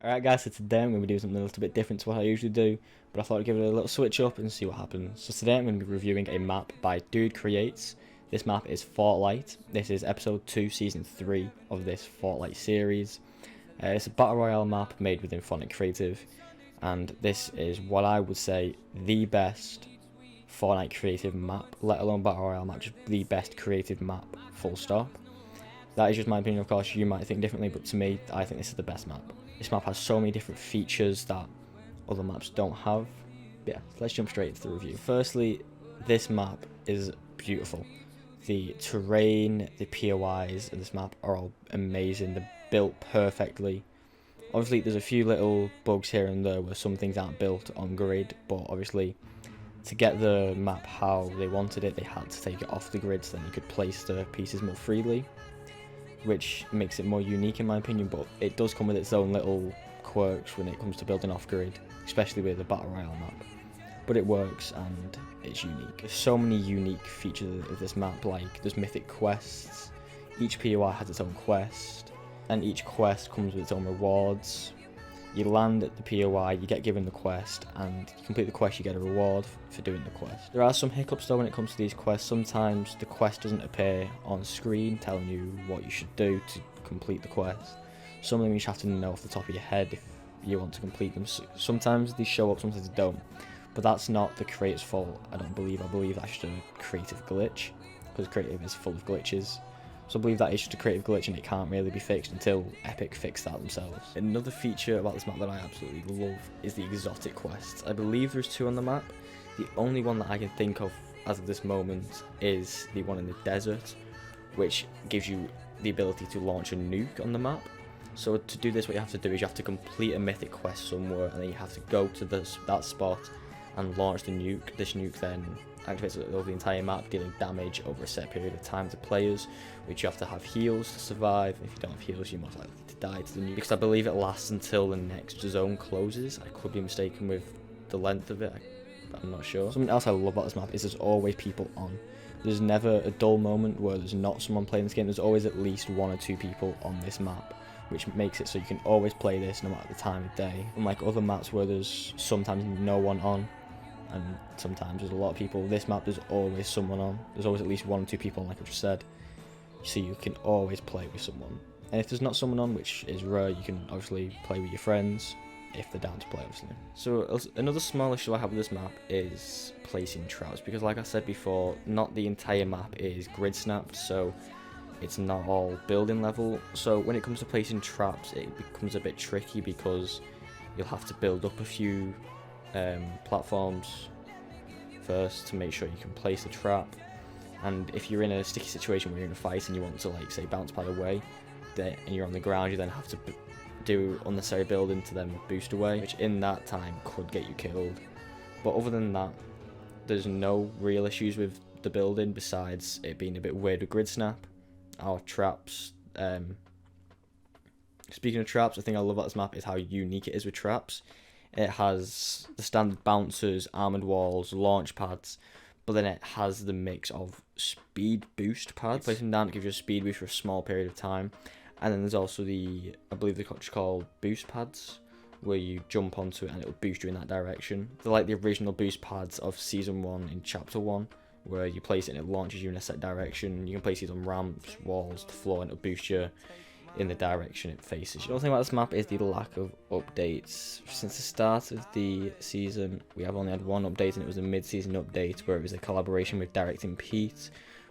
Alright guys, so today I'm going to be doing something a little bit different to what I usually do, but I thought I'd give it a little switch up and see what happens. So today I'm going to be reviewing a map by Dude Creates. This map is Fortlite. This is episode 2, season 3 of this Fortlite series. It's a battle royale map made within Fortnite Creative, and this is what I would say the best Fortnite Creative map, let alone battle royale map, just the best creative map, full stop. That is just my opinion, of course, you might think differently, but to me, I think this is the best map. This map has so many different features that other maps don't have. But yeah, let's jump straight into the review. Firstly, this map is beautiful. The terrain, the POIs of this map are all amazing. They're built perfectly. Obviously, there's a few little bugs here and there where some things aren't built on grid, but obviously, to get the map how they wanted it, they had to take it off the grid so then you could place the pieces more freely, which makes it more unique in my opinion, but it does come with its own little quirks when it comes to building off grid, especially with the battle royale map. But it works and it's unique. There's so many unique features of this map, like there's mythic quests, each POI has its own quest, and each quest comes with its own rewards. You land at the POI, you get given the quest, and you complete the quest, you get a reward for doing the quest. There are some hiccups though when it comes to these quests. Sometimes the quest doesn't appear on screen telling you what you should do to complete the quest. Some of them you just have to know off the top of your head if you want to complete them. Sometimes they show up, sometimes they don't. But that's not the creator's fault, I don't believe. I believe that's just a creative glitch, because creative is full of glitches. So I believe that is just a creative glitch and it can't really be fixed until Epic fix that themselves. Another feature about this map that I absolutely love is the exotic quests. I believe there's 2 on the map. The only one that I can think of as of this moment is the one in the desert, which gives you the ability to launch a nuke on the map. So to do this, what you have to do is you have to complete a mythic quest somewhere, and then you have to go to that spot and launch the nuke. This nuke then activates over the entire map, dealing damage over a set period of time to players, which you have to have heals to survive. If you don't have heals, you're most likely to die to the nuke, because I believe it lasts until the next zone closes. I could be mistaken with the length of it, I'm not sure. Something else I love about this map is there's always people on. There's never a dull moment where there's not someone playing this game. There's always at least 1 or 2 people on this map, which makes it so you can always play this no matter the time of day. Unlike other maps where there's sometimes no one on, and sometimes there's a lot of people, this map there's always someone on. There's always at least 1 or 2 people, like I just said, so you can always play with someone. And if there's not someone on, which is rare, you can obviously play with your friends if they're down to play, obviously. So another small issue I have with this map is placing traps, because like I said before, not the entire map is grid snapped, so it's not all building level. So when it comes to placing traps, it becomes a bit tricky, because you'll have to build up a few platforms first to make sure you can place a trap. And if you're in a sticky situation where you're in a fight and you want to, like, say, bounce pad away, and you're on the ground, you then have to do unnecessary building to then boost away, which in that time could get you killed. But other than that, there's no real issues with the building besides it being a bit weird with grid snap or traps. Speaking of traps, the thing I love about this map is how unique it is with traps. It has the standard bouncers, armoured walls, launch pads, but then it has the mix of speed boost pads. You place them down, it gives you a speed boost for a small period of time. And then there's also the, I believe they're just called boost pads, where you jump onto it and it'll boost you in that direction. They're like the original boost pads of Season 1 in Chapter 1, where you place it and it launches you in a set direction. You can place these on ramps, walls, the floor, and it'll boost you in the direction it faces. The only thing about this map is the lack of updates. Since the start of the season, we have only had 1 update, and it was a mid-season update where it was a collaboration with Directing Pete,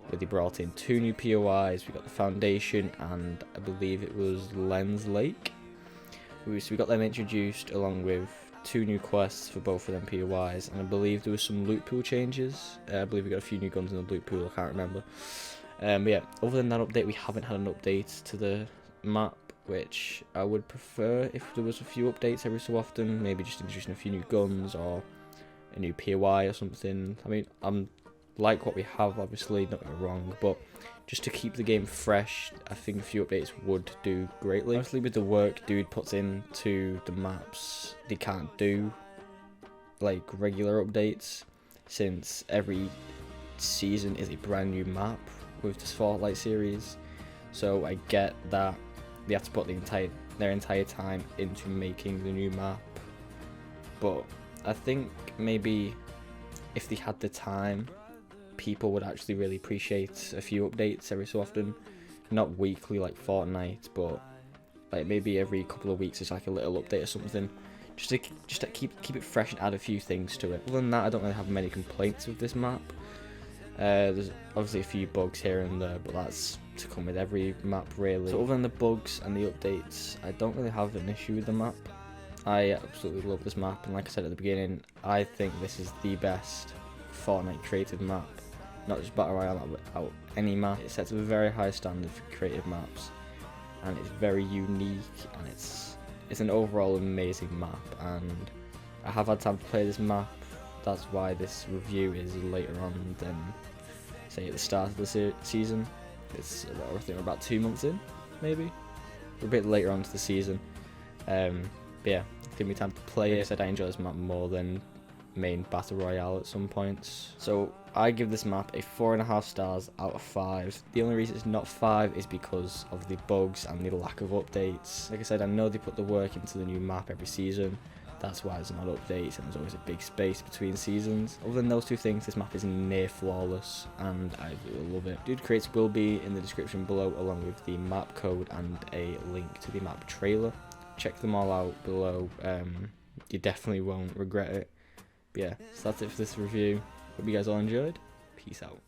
where they brought in 2 new POIs. We got the Foundation and I believe it was Lens Lake. So we got them introduced along with 2 new quests for both of them POIs, and I believe there was some loot pool changes. I believe we got a few new guns in the loot pool, I can't remember. But yeah, other than that update, we haven't had an update to the map, which I would prefer if there was a few updates every so often, maybe just introducing a few new guns or a new POI or something. I mean, I'm like what we have, obviously, don't get me wrong, but just to keep the game fresh, I think a few updates would do greatly. Obviously, with the work Dude puts into the maps, they can't do like regular updates, since every season is a brand new map with this Fortlite series. So I get that they have to put the entire their entire time into making the new map, but I think maybe if they had the time, people would actually really appreciate a few updates every so often, not weekly like Fortnite, but like maybe every couple of weeks it's like a little update or something, just to keep it fresh and add a few things to it. Other than that, I don't really have many complaints with this map. There's obviously a few bugs here and there, but that's to come with every map really. So other than the bugs and the updates, I don't really have an issue with the map. I absolutely love this map, and like I said at the beginning, I think this is the best Fortnite creative map, not just Battle Royale, out any map. It sets a very high standard for creative maps, and it's very unique, and it's an overall amazing map, and I have had time to play this map. That's why this review is later on than, say, at the start of the season. It's I think we're about 2 months in, maybe. We're a bit later on to the season. But yeah, give me time to play it. I said I enjoy this map more than main Battle Royale at some points. So I give this map a 4.5 stars out of 5. The only reason it's not 5 is because of the bugs and the lack of updates. Like I said, I know they put the work into the new map every season. That's why there's not updates and there's always a big space between seasons. Other than those two things, this map is near flawless and I really love it. Dude Creates will be in the description below, along with the map code and a link to the map trailer. Check them all out below. You definitely won't regret it. But yeah, so that's it for this review. Hope you guys all enjoyed. Peace out.